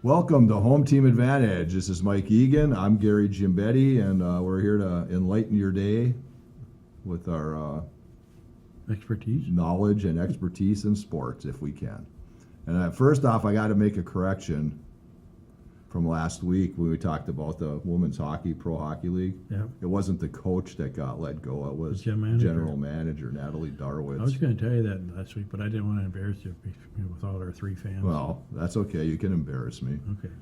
Welcome to Home Team Advantage. This is Mike Egan. I'm Gary Gimbetti, and we're here to enlighten your day with our Expertise? knowledge and expertise in sports, if we can. And first off, I got to make a correction from last week when we talked about the Women's Pro Hockey League. Yeah. It wasn't the coach that got let go. It was General Manager Natalie Darwitz. I was going to tell you that last week, but I didn't want to embarrass you with all our three fans. Well, that's okay. You can embarrass me. Okay.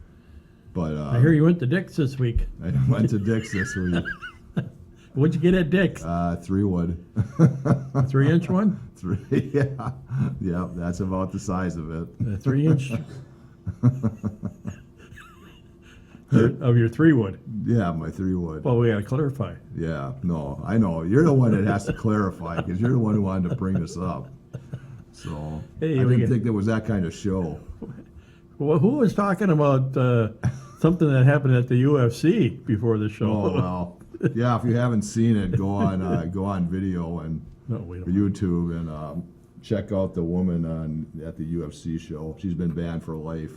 But I hear you went to Dick's this week. I went to Dick's this week. What'd you get at Dick's? 3-wood. A 3-inch one? Yeah, that's about the size of it. A 3-inch? Of your 3-wood? Yeah, my 3-wood. Well, we got to clarify. Yeah, no, I know. You're the one that has to clarify because you're the one who wanted to bring this up. So Hey, I didn't think there was that kind of show. Well, who was talking about something that happened at the UFC before the show? Oh well, yeah. If you haven't seen it, go on video and No, we don't. YouTube and check out the woman at the UFC show. She's been banned for life.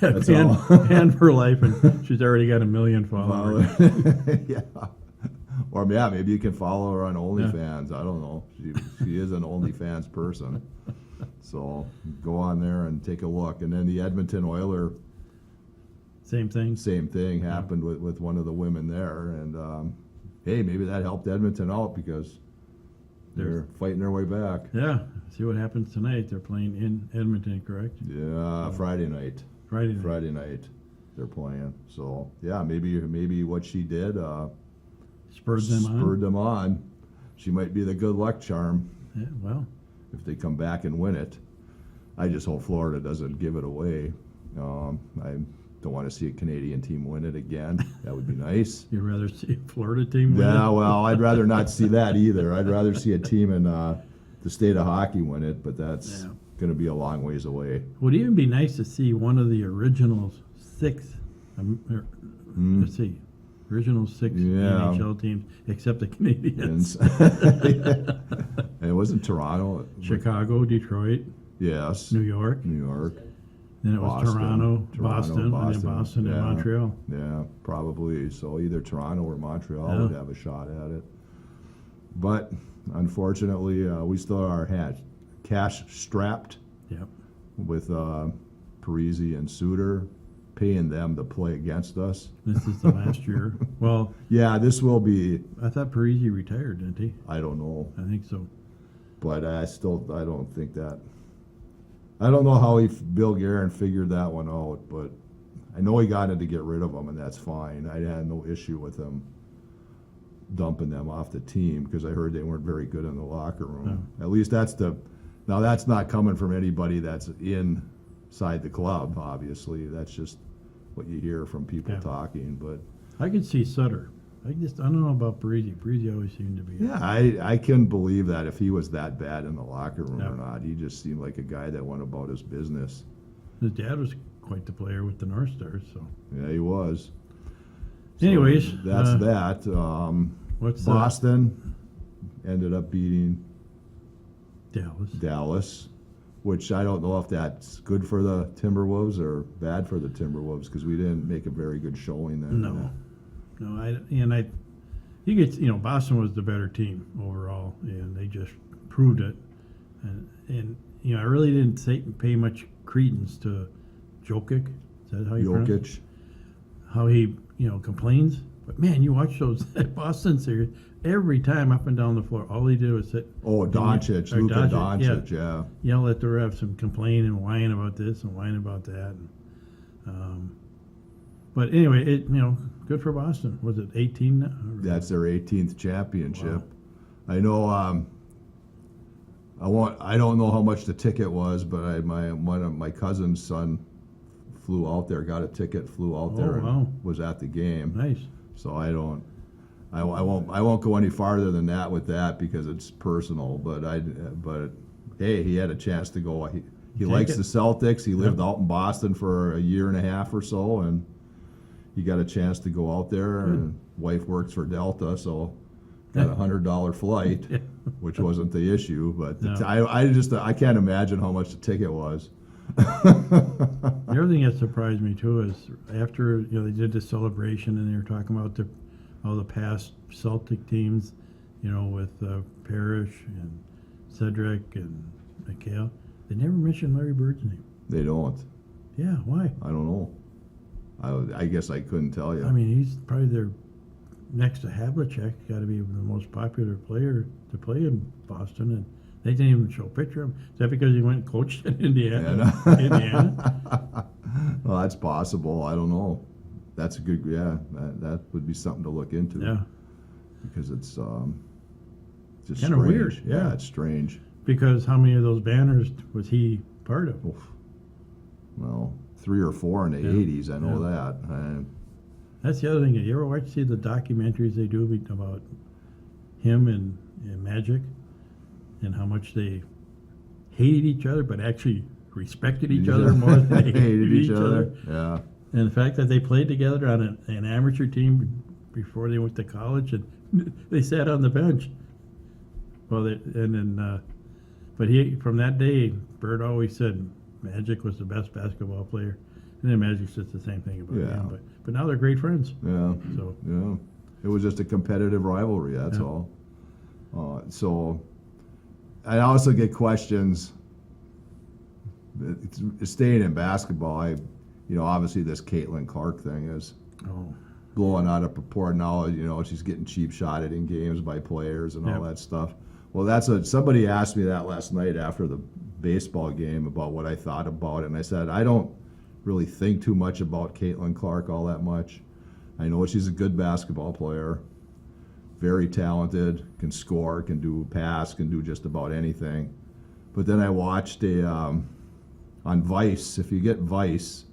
Yeah, That's banned for life, and she's already got 1 million followers. Yeah. Or yeah, maybe you can follow her on OnlyFans. I don't know. She is an OnlyFans person. So go on there and take a look. And then the Edmonton Oilers, Same thing. same thing happened with one of the women there. And hey, maybe that helped Edmonton out because they're fighting their way back. Yeah. See what happens tonight. They're playing in Edmonton, correct? Yeah, Friday night. Friday night they're playing. So yeah, maybe what she did Spurred them on. She might be the good luck charm Yeah, well, if they come back and win it. I just hope Florida doesn't give it away. I don't want to see a Canadian team win it again. That would be nice. you'd rather see a Florida team win Yeah, it? well, I'd rather not see that either. I'd rather see a team in the state of hockey win it, but that's going to be a long ways away. Would even be nice to see one of the original 6. Let's see, original 6 Yeah. NHL teams, except the Canadians. And it wasn't Toronto. Chicago, Detroit, Yes. New York. Then it was Boston. Toronto, Boston, and then Boston. Boston and Yeah. Montreal. Yeah, probably. So either Toronto or Montreal Yeah. would have a shot at it. But unfortunately, we still are cash strapped Yep. with Parisi and Suter, paying them to play against us. This is the last year. Well, Yeah, this will be, I thought Parisi retired, didn't he? I don't know. I think so. But I don't think that. I don't know how Bill Guerin figured that one out, but I know he got it to get rid of them, and that's fine. I had no issue with him dumping them off the team because I heard they weren't very good in the locker room. At least that's not coming from anybody that's inside the club, obviously. That's just what you hear from people talking. But I could see Sutter. I don't know about Parisi. Parisi always seemed to be. yeah, I couldn't believe that if he was that bad in the locker room Yeah. or not. He just seemed like a guy that went about his business. His dad was quite the player with the North Stars, so. Yeah, he was. So Anyways, that's that. What's Boston ended up beating Dallas? Dallas, which I don't know if that's good for the Timberwolves or bad for the Timberwolves because we didn't make a very good showing then. No. Boston was the better team overall, and they just proved it. And I really didn't pay much credence to Jokic. Is that how you pronounce it? Jokic. How he complains. But man, you watch those Boston series every time up and down the floor. All he did was sit. Oh, Doncic, or Luka Doncic, yeah. Yell at the refs and complain and whine about this and whine about that. But anyway, good for Boston. Was it 18 now? That's their 18th championship. Wow. I know. I don't know how much the ticket was, but one of my cousin's son flew out there, got a ticket, flew out there, and was at the game. Nice. So I won't go any farther than that with that because it's personal. But hey, he had a chance to go. He likes the Celtics. He lived out in Boston for a year and a half or so, and he got a chance to go out there. And wife works for Delta, so got $100 flight, which wasn't the issue. But I can't imagine how much the ticket was. The other thing that surprised me too is after they did the celebration and they were talking about all the past Celtic teams, with Parrish and Cedric and Mikhail. They never mentioned Larry Bird's name. They don't. Yeah, why? I don't know. I guess I couldn't tell you. I mean, he's probably their next to Havlicek. Got to be the most popular player to play in Boston, and they didn't even show a picture of him. Is that because he went and coached in Indiana? Indiana? Well, that's possible. I don't know. That's a good. Yeah, that would be something to look into. Yeah, because it's just kind of weird. Yeah, it's strange. Because how many of those banners was he part of? Oof. Well, 3 or 4 in the 80s. I know that. That's the other thing. You ever see the documentaries they do about him and Magic, and how much they hated each other, but actually respected each other more than they hated each other? Yeah. And the fact that they played together on an amateur team before they went to college, and they sat on the bench. Well, but from that day, Bird always said Magic was the best basketball player, and then Magic says the same thing about him. But now they're great friends. Yeah. So yeah, it was just a competitive rivalry. That's all. So I also get questions. Staying in basketball, obviously this Caitlin Clark thing is blowing out of proportion now. She's getting cheap shotted in games by players and all that stuff. Well, somebody asked me that last night after the baseball game about what I thought about it, and I said I don't really think too much about Caitlin Clark all that much. I know she's a good basketball player, very talented, can score, can do pass, can do just about anything. But then I watched on Vice. If you get Vice,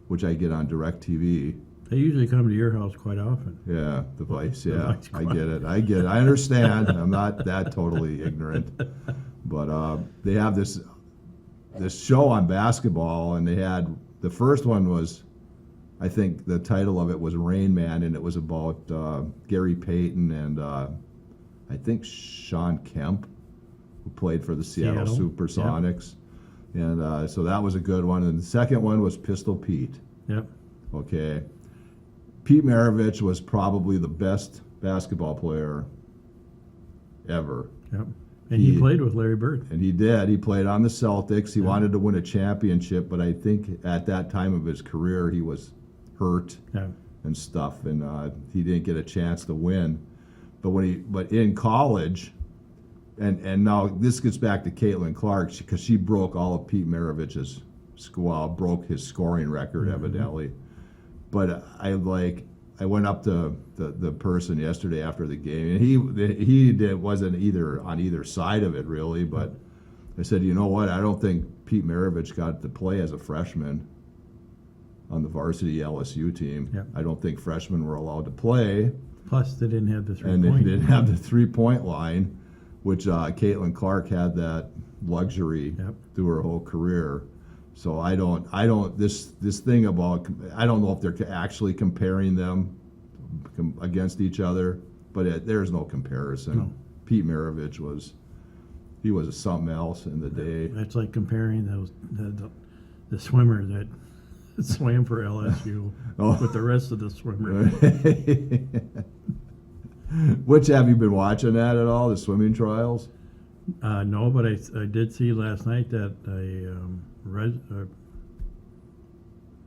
which I get on DirecTV. They usually come to your house quite often. Yeah, the Vice, yeah. I get it. I understand. I'm not that totally ignorant. But they have this show on basketball, and they had, the first one was, I think the title of it was Rain Man, and it was about Gary Payton and I think Sean Kemp, who played for the Seattle Supersonics. Yep. And so that was a good one. And the second one was Pistol Pete. Yep. Okay. Pete Maravich was probably the best basketball player ever. Yep. And he played with Larry Bird. And he did. He played on the Celtics. He wanted to win a championship, but I think at that time of his career he was hurt and stuff, and he didn't get a chance to win. But in college, and now this gets back to Caitlin Clark, because she broke all of Pete Maravich's broke his scoring record evidently. But I went up to the person yesterday after the game, and he wasn't on either side of it really. But I said, you know what? I don't think Pete Maravich got to play as a freshman on the varsity LSU team. Yep. I don't think freshmen were allowed to play. Plus, they didn't have the 3-point. And they didn't have the 3-point line, which Caitlin Clark had that luxury through her whole career. So this thing about, I don't know if they're actually comparing them against each other, but there's no comparison. No. Pete Maravich was something else in the day. That's like comparing the swimmer that swam for LSU with the rest of the swimmers. Which, have you been watching that at all, the swimming trials? No, but I did see last night that a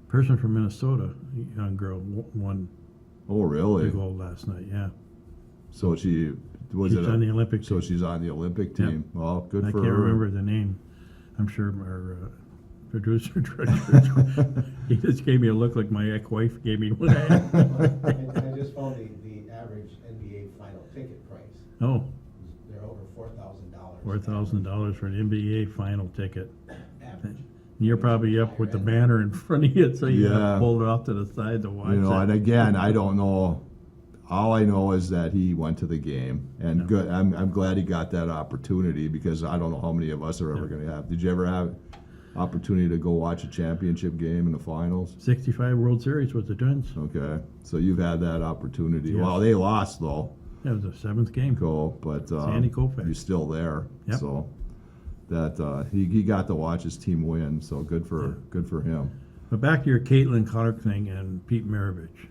person from Minnesota, a young girl, won. Oh, really? The gold last night. Yeah. So she's on the Olympic team. So she's on the Olympic team. Yep. Well, good for her. I can't remember the name. I'm sure our producer he just gave me a look like my ex-wife gave me when I just found the average NBA final ticket price. Oh. They're over $4,000. $4,000 for an NBA final ticket. Average. You're probably up with the banner in front of you, so you have to pull it off to the side to watch it. And again, I don't know. All I know is that he went to the game, and good. I'm glad he got that opportunity, because I don't know how many of us are ever going to have. Did you ever have opportunity to go watch a championship game in the finals? 65 World Series with the Twins. Okay, so you've had that opportunity. Yes. Well, they lost though. That was the 7th game. But Sandy Koufax. you're still there. Yep. So that he got to watch his team win. So good for him. But back to your Caitlin Clark thing and Pete Maravich.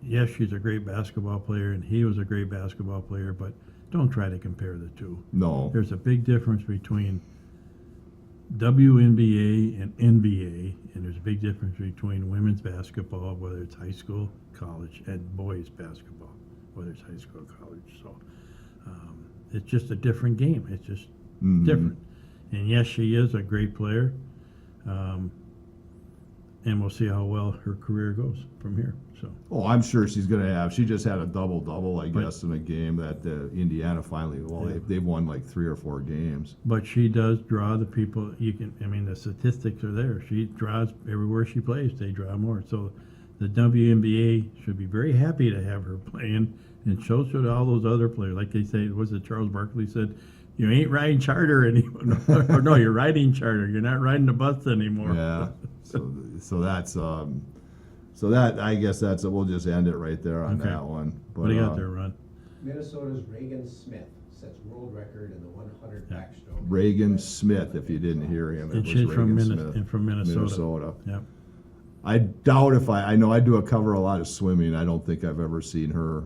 Yes, she's a great basketball player, and he was a great basketball player, but don't try to compare the two. No, There's a big difference between WNBA and NBA, and there's a big difference between women's basketball, whether it's high school, college, and boys basketball, whether it's high school or college. So it's just a different game. It's just different. And yes, she is a great player, and we'll see how well her career goes from here. So oh, I'm sure she's going to have. She just had a double-double, I But- guess, in a game that Indiana finally. Well, Yeah. they've won like 3 or 4 games. But she does draw the people. The statistics are there. She draws everywhere she plays. They draw more. So the WNBA should be very happy to have her playing, and so should all those other players. Like they say, was it Charles Barkley said, "You ain't riding charter anymore." Or no, you're riding charter. You're not riding the bus anymore. Yeah. So that's so that I guess that's we'll just end it right there on Okay. that one. But What do you got there, Ron? Minnesota's Reagan Smith sets world record in the 100 Yeah. backstroke. Reagan Smith, if you didn't hear him, it And was she's from Reagan Minnesota. Smith, And from Minnesota. Minnesota. Yep. I doubt if I know I do cover a lot of swimming. I don't think I've ever seen her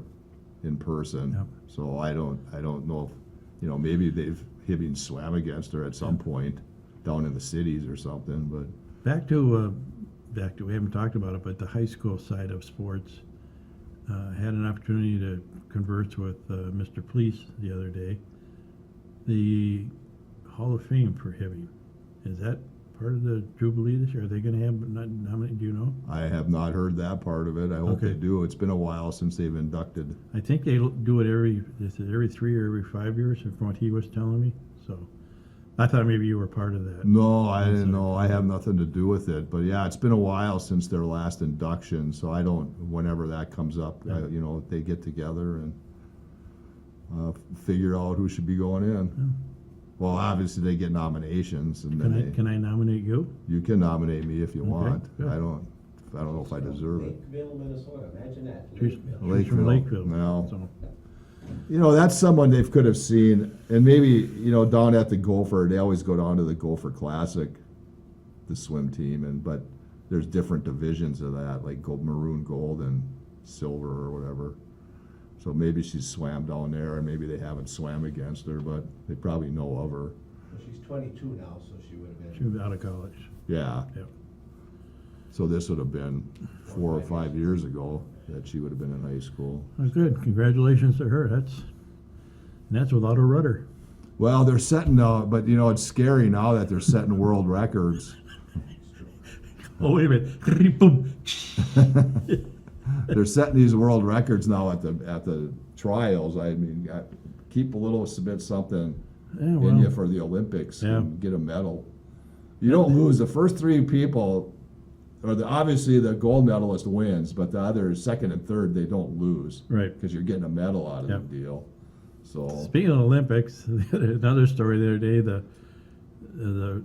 in person. Yep. So I don't know if maybe Hibbing swam against her at some point down in the cities or something. But Back to we haven't talked about it, but the high school side of sports. Had an opportunity to converse with Mr. Police the other day. The Hall of Fame for Hibbing, is that part of the Jubilee this year? Are they going to have how many? Do you know? I have not heard that part of it. I hope Okay. they do. It's been a while since they've inducted. I think they do it every 3 or every 5 years, from what he was telling me. So I thought maybe you were part of that. No, I That's didn't it. know. I have nothing to do with it. But yeah, it's been a while since their last induction. So I don't. Whenever that comes up, Yeah. they get together and figure out who should be going in. Well, obviously they get nominations, and then Can I nominate you? you can nominate me if you Okay, want. good. I don't know if I deserve it. Lakeville, Minnesota, imagine that. She's Lakeville. from Lakeville. No. So, That's someone they could have seen, and maybe down at the Gopher, they always go down to the Gopher Classic, the swim team, but there's different divisions of that, like maroon, gold, and silver or whatever. So maybe she's swam down there, and maybe they haven't swam against her, but they probably know of her. Well, she's 22 now, so she would have she been. was out of college. Yeah. Yep. So this would have been 4 or 5 years ago that she would have been in high school. Well, good. Congratulations to her. That's without a rudder. Well, they're setting, but it's scary now that they're setting world records. Oh, wait a minute. Boom. They're setting these world records now at the trials. I mean, keep a little bit something Yeah, in well, you for the Olympics Yeah. and get a medal. You don't lose. The first 3 people, obviously the gold medalist wins, but the others, second and third, they don't lose right. because you're getting a medal out of Yep. the deal. So Speaking of Olympics, another story the other day, the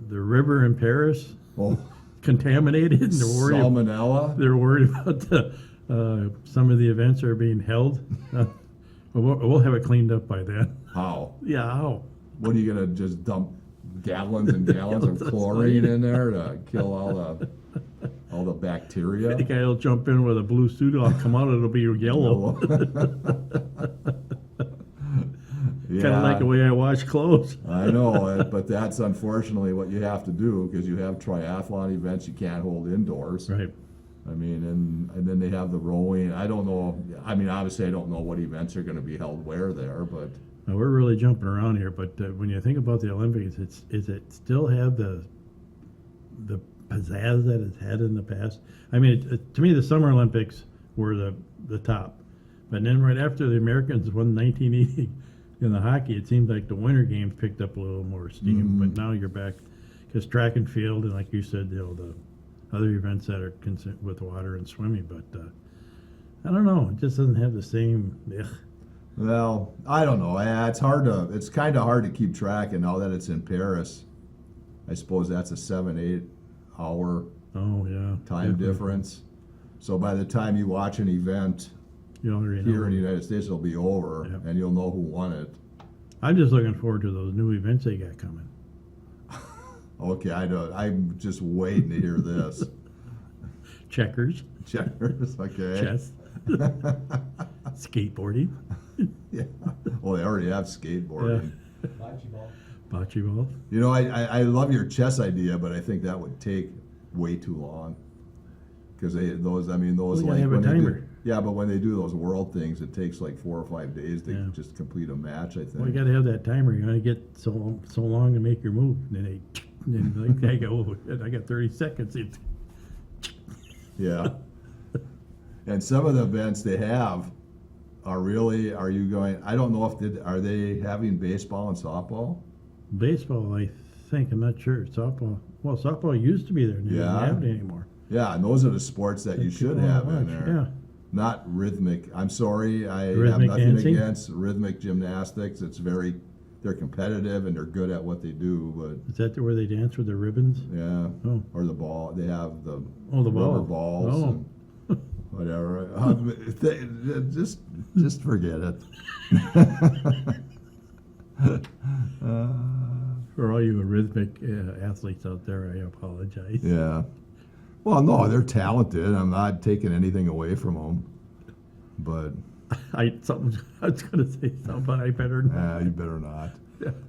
river in Paris contaminated, and salmonella. they're worried about some of the events are being held. We'll have it cleaned up by then. How? Yeah, how? What are you gonna just dump gallons and gallons of chlorine in there to kill all the bacteria? The guy will jump in with a blue suit. I'll come out. It'll be yellow. Yeah, Kind of like the way I wash clothes. I know, but that's unfortunately what you have to do because you have triathlon events you can't hold indoors. Right. I mean, and then they have the rowing. I don't know. I mean, obviously, I don't know what events are going to be held where there, but Now, we're really jumping around here, but when you think about the Olympics, is it still have the pizzazz that it's had in the past? I mean, to me, the Summer Olympics were the top, but then right after the Americans won 1980 in the hockey, it seemed like the Winter Games picked up a little more steam. Mhm. But now you're back, because track and field, and like you said, the other events that are concerned with water and swimming, but I don't know, it just doesn't have the same. well, I don't know. It's kind of hard to keep track, and now that it's in Paris, I suppose that's a 7-8 hour Oh yeah, time definitely. difference. So by the time you watch an event You already here know. in the United States, it'll be over, Yep. and you'll know who won it. I'm just looking forward to those new events they got coming. Okay, I don't. I'm just waiting to hear this. Checkers, Checkers, okay. chess, skateboarding, Yeah. Well, they already have skateboarding. Bocce ball. bocce ball. You know, I love your chess idea, but I think that would take way too long. Because those Well, you gotta like have a when they do, timer. yeah, but when they do those world things, it takes like 4 or 5 days to Yeah. just complete a match. I think. Well, you got to have that timer. You got to get so long to make your move. And then like I go, I got 30 seconds. Yeah. And some of the events they have are you going, I don't know are they having baseball and softball? Baseball, I think. I'm not sure. Softball. Well, softball used to be there. They Yeah. don't have it anymore. Yeah, and those are the sports that you should People have wanna in watch, there. Yeah. Not rhythmic. I'm sorry, I have Rhythmic nothing dancing? against rhythmic gymnastics. They're competitive and they're good at what they do, but Is that where they dance with the ribbons? yeah. Oh. Or the ball. They have the Oh, the rubber ball. balls Oh. and whatever. Just forget it. For all you rhythmic athletes out there, I apologize. Yeah. Well, no, they're talented. I'm not taking anything away from them, but I was going to say something, but I better not. you better not.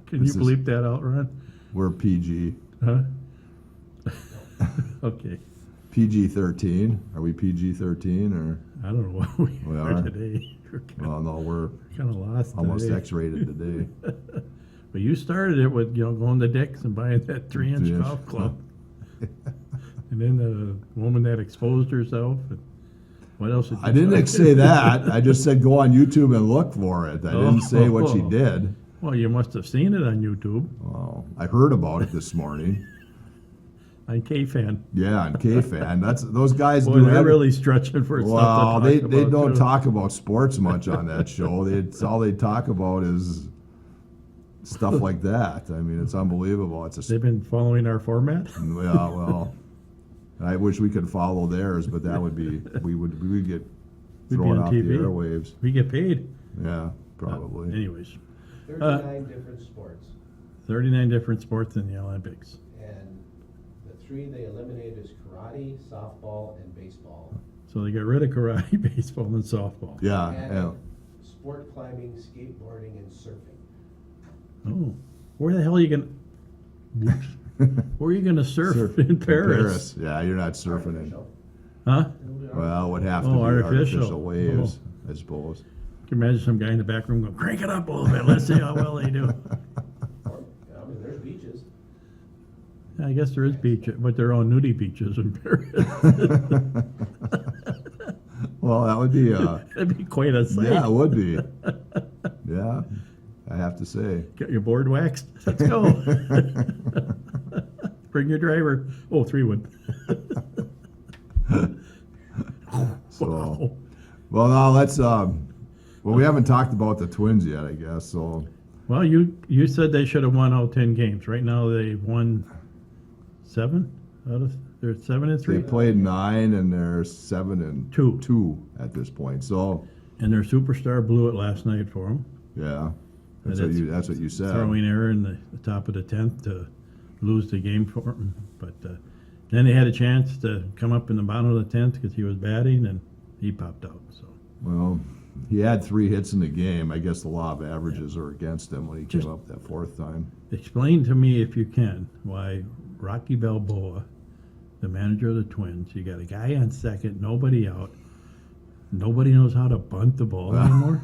Can This you is- bleep that out, Ron? We're PG. Huh? Okay. PG-13. Are we PG-13 or? I don't know what we We are are? today. We're Well, no, we're kind of lost almost today. X-rated today. But you started it with going to Dick's and buying that 3-inch 3-inch. golf club, and then the woman that exposed herself. And what else? Did you I didn't say? say that. I just said go on YouTube and look for it. I didn't say what she Oh. did. Well, you must have seen it on YouTube Well, I heard about it this morning. on K-Fan. Yeah, on K-Fan. Those guys Boy, do they're every- really stretching for Well, stuff they to talk about, don't too. talk about sports much on that show. All they talk about is stuff like that. I mean, it's unbelievable. It's a They've been following our format. yeah. Well, I wish we could follow theirs, but that would be we would get We'd be thrown on off TV. the airwaves. We get paid. Yeah, probably. Anyways, 39 different sports. 39 different sports in the Olympics. And the 3 they eliminated is karate, softball, and baseball. So they got rid of karate, baseball, and softball. Yeah, And sport climbing, skateboarding, and surfing. Oh, where the hell are you gonna? Where are you gonna surf in Paris? Yeah, you're not surfing it. Artificial. Huh? Well, it would have to Oh, be artificial. artificial waves, I suppose. Can you imagine some guy in the back room going, crank it up a little bit. Let's see how well they do. Or, I mean, there's beaches. I guess there is beach, but they're all nudie beaches in Paris. Well, that would be That'd be quite a sight. yeah, it would be. Yeah, I have to say. Get your board waxed. Let's go. Bring your driver. Oh, 3-wood. So, well, now let's. Well, we haven't talked about the Twins yet, I guess. So, Well, you said they should have won all 10 games. Right now they've won 7 out of. They're 7-3. they played 9 and they're 7-2 2. at this point. So, And their superstar blew it last night for them. yeah, And that's what you said. Throwing error in the top of the 10th to lose the game for him. But then they had a chance to come up in the bottom of the 10th because he was batting and he popped out. So Well, he had 3 hits in the game. I guess the law of averages are against him when he Just- came up that 4th time. explain to me, if you can, why Rocky Balboa, the manager of the Twins, you got a guy on second, nobody out. Nobody knows how to bunt the ball anymore.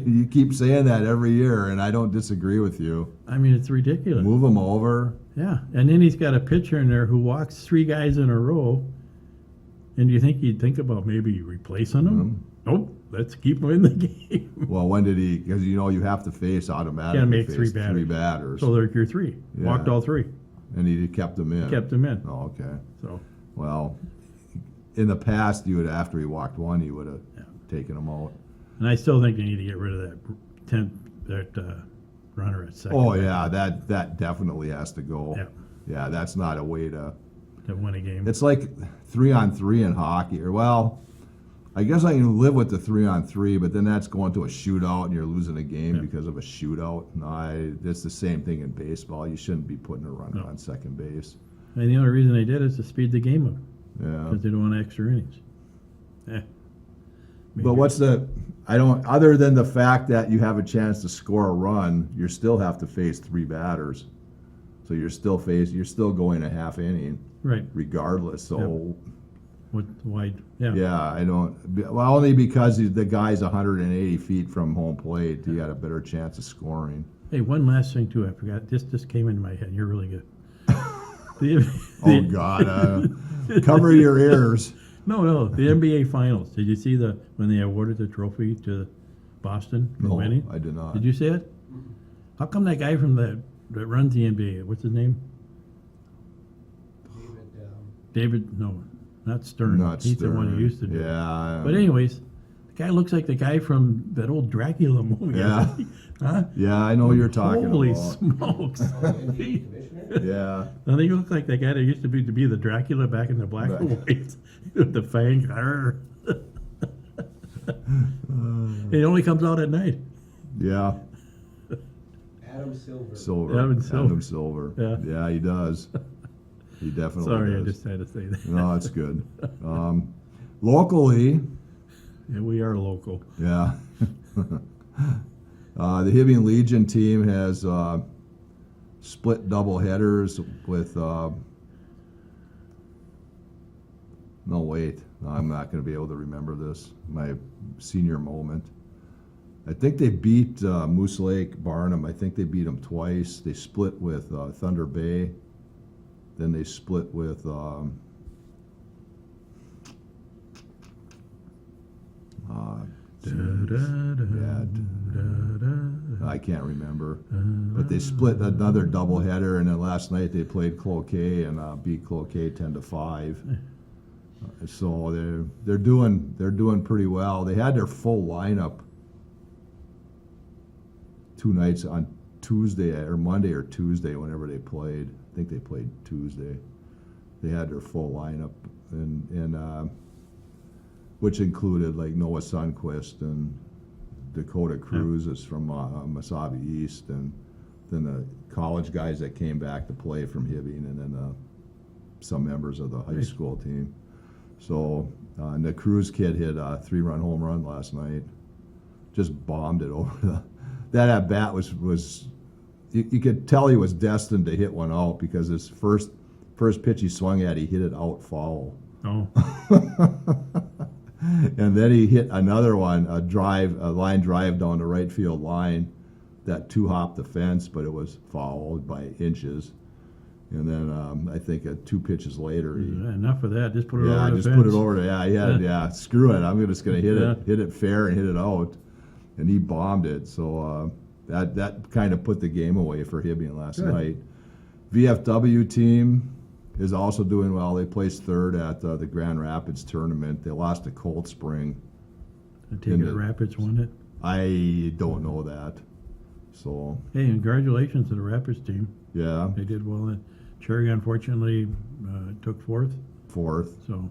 You keep saying that every year, and I don't disagree with you. I mean, it's ridiculous. Move him over. Yeah, and then he's got a pitcher in there who walks 3 guys in a row. And do you think he'd think about maybe replacing him? Nope, let's keep him in the game. Well, when did he? Because you have to face automatically. Gotta make face 3 batters. 3 batters. So they're your 3. Yeah. Walked all 3. And he kept them in. Kept them in. Oh, okay. So Well, in the past, after he walked 1, you would have Yeah. taken him out. and I still think they need to get rid of that runner at second. Oh yeah, that definitely has to go. Yeah. Yeah, that's not a way to. To win a game. It's like 3-on-3 in hockey, or well, I guess I can live with the 3-on-3, but then that's going to a shootout and you're losing a game Yeah. because of a shootout. No, it's the same thing in baseball. You shouldn't be putting a runner No. on second base. And the only reason they did is to speed the game up Yeah. because they don't want extra innings. But what's other than the fact that you have a chance to score a run, you still have to face 3 batters. So you're still going a half inning right? regardless. So Why? Yeah. yeah, I don't. Well, only because the guy's 180 feet from home plate, you got a better chance of scoring. Hey, one last thing too. I forgot. This just came into my head. You're really good. Oh God, cover your ears. No. The NBA Finals. Did you see when they awarded the trophy to Boston for No, winning? I did not. Did you see it? How come that guy that runs the NBA? What's his name? David? No, not Stern. Not He's the one who Stern. used to do it. Yeah. But anyways, the guy looks like the guy from that old Dracula movie. Yeah. Huh? Yeah, I know what you're talking Holy about. smokes! Commissioner? Yeah. And he looks like that guy that used to be the Dracula back in the black and white with the fangs. Arr. It only comes out at night. Yeah. Adam Silver. Silver. Adam Silver. Yeah. Yeah. Yeah, he does. He definitely Sorry, I does. just had to say that. No, it's good. Locally, Yeah, we are local. yeah. The Hibbing Legion team has split double headers with. No, wait. No, I'm not going to be able to remember this. My senior moment. I think they beat Moose Lake Barnum. I think they beat them twice. They split with Thunder Bay. Then they split with. I can't remember. But they split another doubleheader, and then last night they played Cloquet and beat Cloquet 10-5. So they're doing pretty well. They had their full lineup 2 nights on Tuesday or Monday or Tuesday, whenever they played. I think they played Tuesday. They had their full lineup, and which included like Noah Sundquist and Dakota Cruz is from Mesabi East, and then the college guys that came back to play from Hibbing, and then some members of the high school team. So and the Cruz kid hit a 3-run home run last night. Just bombed it over that at bat was you could tell he was destined to hit one out because his first pitch he swung at, he hit it out foul. Oh, And then he hit another one, a line drive down the right field line that 2-hopped the fence, but it was fouled by inches. And then I think 2 pitches later, he, enough of that. Just put it over yeah, the just fence. put it over there. Screw it. I'm just gonna hit Yeah. it fair and hit it out. And he bombed it. So that kind of put the game away for Hibbing last Good. night. VFW team is also doing well. They placed 3rd at the Grand Rapids tournament. They lost to Cold Spring. I take in it the- Rapids won it. I don't know that. So Hey, congratulations to the Rapids team. yeah, They did well. Cherry unfortunately took 4th, 4th. so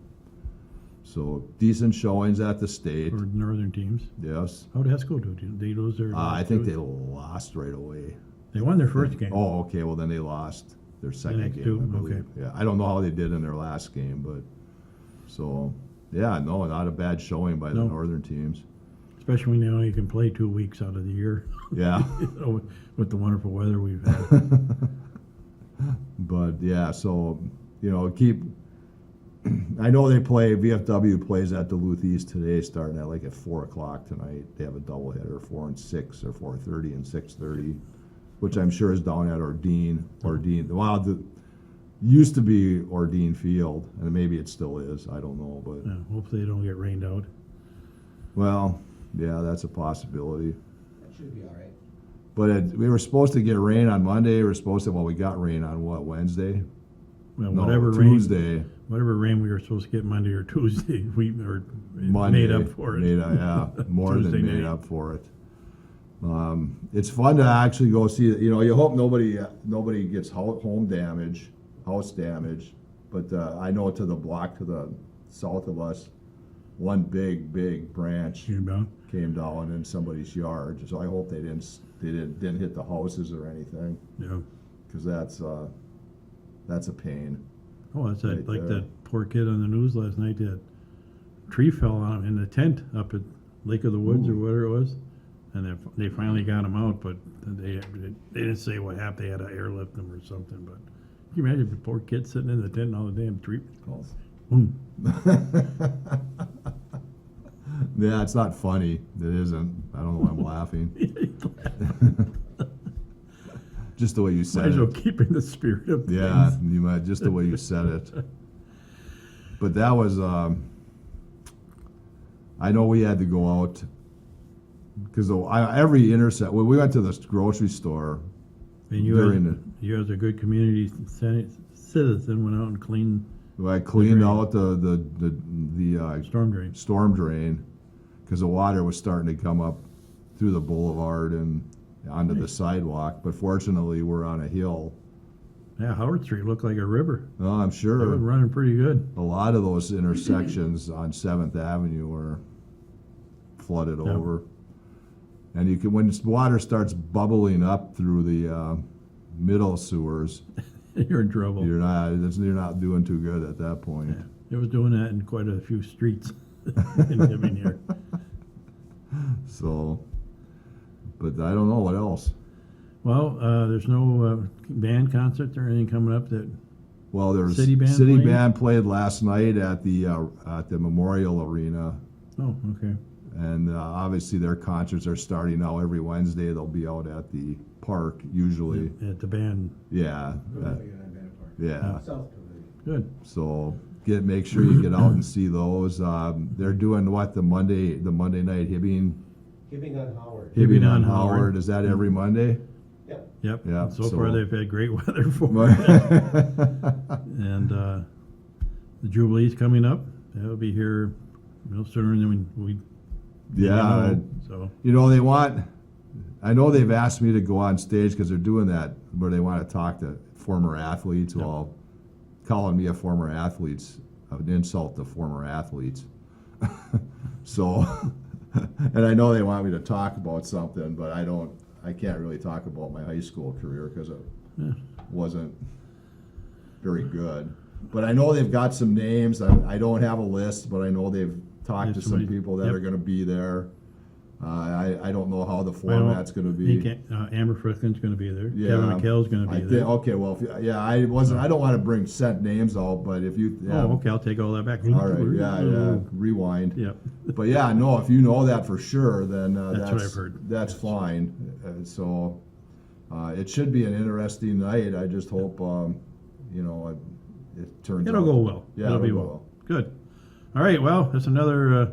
So decent showings at the state. for northern teams. Yes. How did Esco do? Did they lose their? I think they lost right away. They won their first game. Oh, okay. Well, then they lost their second next game. two? I believe. Okay. Yeah, I don't know how they did in their last game, but so yeah, no, not a bad showing by the No. northern teams. Especially when you only can play 2 weeks out of the year. Yeah, With the wonderful weather we've had. but yeah, so keep. I know they play. VFW plays at Duluth East today, starting at 4:00 tonight. They have a doubleheader, 4 and 6, or 4:30 and 6:30, which I'm sure is down at Ordine. Well, used to be Ordine Field, and maybe it still is. I don't know, but Yeah, hopefully they don't get rained out. well, yeah, that's a possibility. That should be all right. But we were supposed to get rain on Monday. We got rain on Wednesday? Well, No, whatever Tuesday. whatever rain we were supposed to get Monday or Tuesday, we Monday, made up for it. More than Tuesday made night. up for it. It's fun to actually go see. You hope nobody gets house damage, but I know to the block to the south of us, one big branch You know? came down in somebody's yard. So I hope they didn't hit the houses or anything, Yeah. because that's a pain. Oh, that's that, Right like there. that poor kid on the news last night, that tree fell on him in the tent up at Lake of the Woods or Ooh. whatever it was. And they finally got him out, but they didn't say what happened. They had to airlift him or something, but can you imagine the poor kid sitting in the tent and all the damn tree? Boom. Yeah, it's not funny. It isn't. I don't know why I'm laughing. Just the way you Might said as well it. keep in the spirit of things. Yeah, you might, just the way you said it. But that was, I know we had to go out, because every intersect, when we went to the grocery store, And you as a good community citizen went out and cleaned I cleaned drain. out the storm drain. storm drain, because the water was starting to come up through the boulevard and onto the sidewalk. But fortunately, we're on a hill. Yeah, Howard Street looked like a river. Oh, I'm It was sure running pretty good. a lot of those intersections on 7th Avenue were flooded Yeah. over. And you can, when water starts bubbling up through the middle sewers, You're in trouble. you're not doing too good at that point. It was doing that in quite a few streets in Hibbing here. So, but I don't know what else. Well, there's no band concert or anything coming up that. Well, there's City band playing? band played last night at the Memorial Arena, Oh, okay. and obviously their concerts are starting now every Wednesday. They'll be out at the park usually. At the band. Yeah, Pavilion on Bennett Park. yeah. South Pavilion. Good. So make sure you get out and see those. They're doing what, the Monday night Hibbing Hibbing on Howard. Hibbing on Howard. Howard. Is that every Monday? Yep. Yep. Yeah, So so- far, they've had great weather for it. And the Jubilee's coming up. That'll be here no sooner than we Yeah, know. So, you know, I know they've asked me to go on stage because they're doing that where they want to talk to former athletes. Yep. Well, calling me a former athlete's an insult to former athletes. So, and I know they want me to talk about something, but I can't really talk about my high school career because it yeah. wasn't very good. But I know they've got some names. I don't have a list, but I know they've talked Yeah, to some somebody- people that yep. are going to be there. I don't know how the Well, format's going to be. Amber Frithlin's going to be there. Yeah, Kevin McHale's going to be I there. think, okay, well, I don't want to bring set names out, but if you, yeah, Oh, okay. I'll take all that back. all right, yeah, rewind. Yep. But yeah, no, if you know that for sure, then That's what I've heard. That's fine. So it should be an interesting night. I just hope, it turns out. It'll go well. Yeah, It'll be go well. Good. All right. Well, that's another day.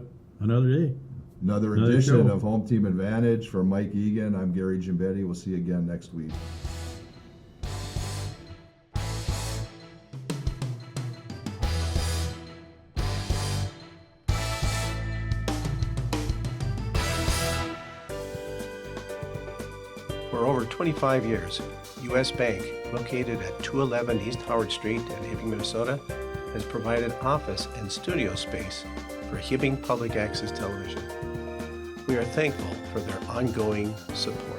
Another Another edition show. of Home Team Advantage for Mike Egan. I'm Gary Gimbetti. We'll see you again next week. For over 25 years, U.S. Bank, located at 211 East Howard Street in Hibbing, Minnesota, has provided office and studio space for Hibbing Public Access Television. We are thankful for their ongoing support.